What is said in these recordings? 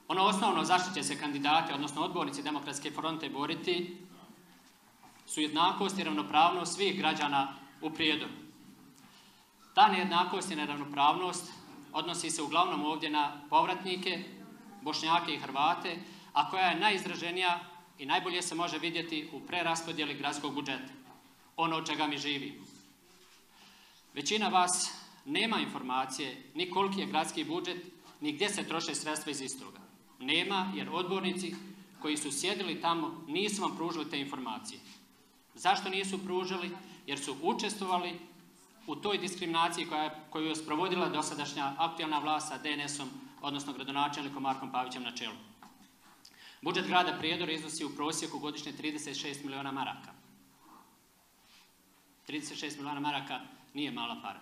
Ono osnovno zašto će se kandidati, odnosno odbornici Demokratske fronte boriti, su jednakost i ravnopravnost svih građana u Prijedoru. Ta nejednakost i neravnopravnost odnosi se uglavnom ovdje na povratnike, Bošnjake i Hrvate, a koja je najizraženija i najbolje se može vidjeti u preraspodjeli gradskog budžeta, ono od čega mi živimo. Većina vas nema informacije ni koliki je gradski budžet, ni gdje se troše sredstva iz istoga. Nema, jer odbornici koji su sjedili tamo nisu vam pružili te informacije. Zašto nisu pružili? Jer su učestvovali u toj diskriminaciji koju je sprovodila dosadašnja aktualna vlast sa DNS-om, odnosno gradonačelnikom Markom Pavićem na čelu. Budžet grada Prijedora iznosi u prosjeku godišnje 36 miliona maraka. 36 miliona maraka nije mala para.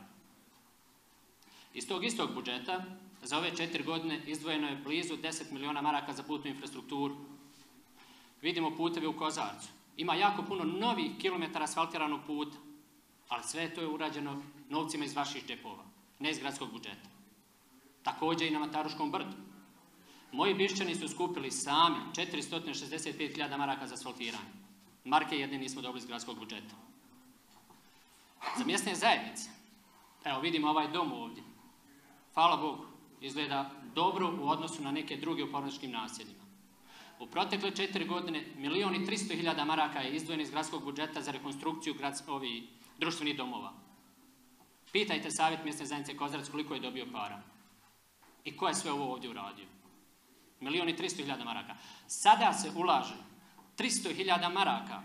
Iz tog istog budžeta za ove 4 godine izdvojeno je blizu 10 miliona maraka za putnu infrastrukturu. Vidimo puteve u Kozarcu. Ima jako puno novih kilometara asfaltiranog puta, ali sve to je urađeno novcima iz vaših džepova, ne iz gradskog budžeta. Također i na Mataruškom brdu. Moji Bišćani su skupili sami 465.000 maraka za asfaltiranje. Marke jedne nismo dobili iz gradskog budžeta. Za mjesne zajednice, evo vidimo ovaj dom ovdje. Hvala Bogu, izgleda dobro u odnosu na neke druge u porničkim naseljima. U protekle 4 godine 1.300.000 maraka je izdvojen iz gradskog budžeta za rekonstrukciju društvenih domova. Pitajte savjet mjesne zajednice Kozarac koliko je dobio para. I ko je sve ovo ovdje uradio? 1.300.000 maraka. Sada se ulaže 300.000 maraka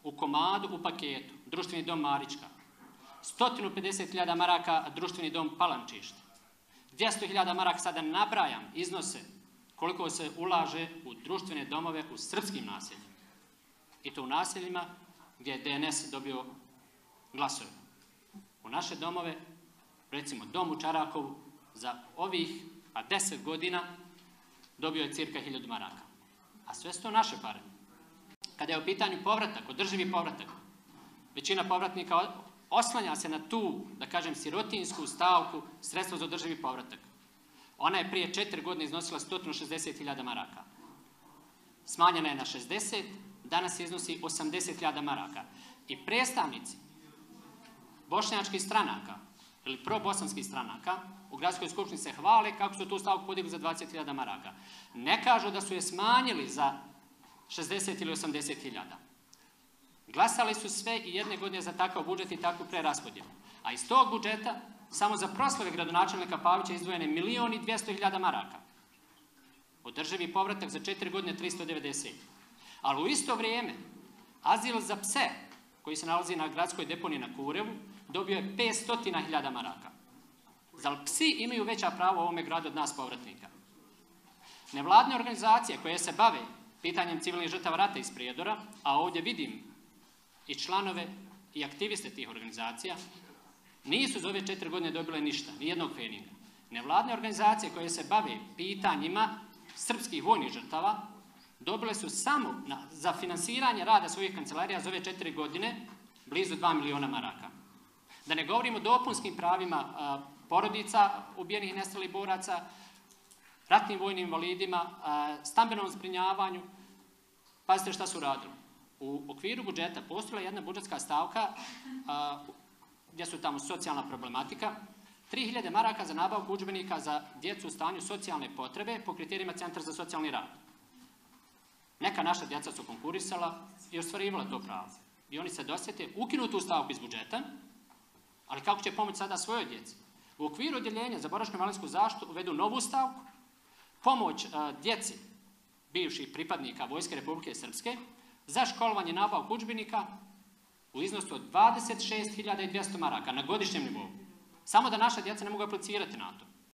u komadu, u paketu, društveni dom Marička. 150.000 maraka društveni dom Palančište. 200.000 maraka, sada nabrajam iznose koliko se ulaže u društvene domove u srpskim naseljima. I to u naseljima gdje je DNS dobio glasove. U naše domove, recimo dom u Čarakovu, za ovih 10 godina dobio je cirka 1.000 maraka. A sve su to naše pare. Kada je u pitanju povratak, održivi povratak, većina povratnika oslanja se na tu, da kažem, sirotinsku stavku sredstva za održivi povratak. Ona je prije 4 godine iznosila 160.000 maraka. Smanjena je na 60, danas iznosi 80.000 maraka. I predstavnici bošnjačkih stranaka ili probosanskih stranaka u gradskoj skupštini se hvale kako su tu stavku podigli za 20.000 maraka. Ne kažu da su je smanjili za 60 ili 80.000. Glasali su sve i jedne godine za takav budžet i takvu preraspodjelu. A iz tog budžeta samo za proslave gradonačelnika Pavića izdvojene 1.200.000 maraka. Održivi povratak za 4 godine 390. Ali u isto vrijeme azil za pse koji se nalazi na gradskoj deponiji na Kurevu dobio je 500.000 maraka. Zar psi imaju veća prava u ovome gradu od nas povratnika? Nevladne organizacije koje se bave pitanjem civilnih žrtava rata iz Prijedora, a ovdje vidim i članove i aktiviste tih organizacija, nisu za ove 4 godine dobile ništa, nijednog feninga. Nevladne organizacije koje se bave pitanjima srpskih vojnih žrtava dobile su samo za finansiranje rada svojih kancelarija za ove 4 godine blizu 2 miliona maraka. Da ne govorimo o dopunskim pravima porodica ubijenih i nestalih boraca, ratnim vojnim invalidima, stambenom zbrinjavanju. Pazite šta su radili. U okviru budžeta postojala jedna budžetska stavka gdje su tamo socijalna problematika, 3.000 maraka za nabavku udžbenika za djecu u stanju socijalne potrebe po kriterijima Centra za socijalni rad. Neka naša djeca su konkurisala i ostvarivala to pravo. I oni se dosjete ukinuti tu stavku iz budžeta, ali kako će pomoći sada svojoj djeci? U okviru odjeljenja za boračko-invalidsku zaštitu uvedu novu stavku, pomoć djeci bivših pripadnika Vojske Republike Srpske za školovanje i nabavku udžbenika u iznosu od 26.200 maraka na godišnjem nivou. Samo da naša djeca ne mogu aplicirati na to.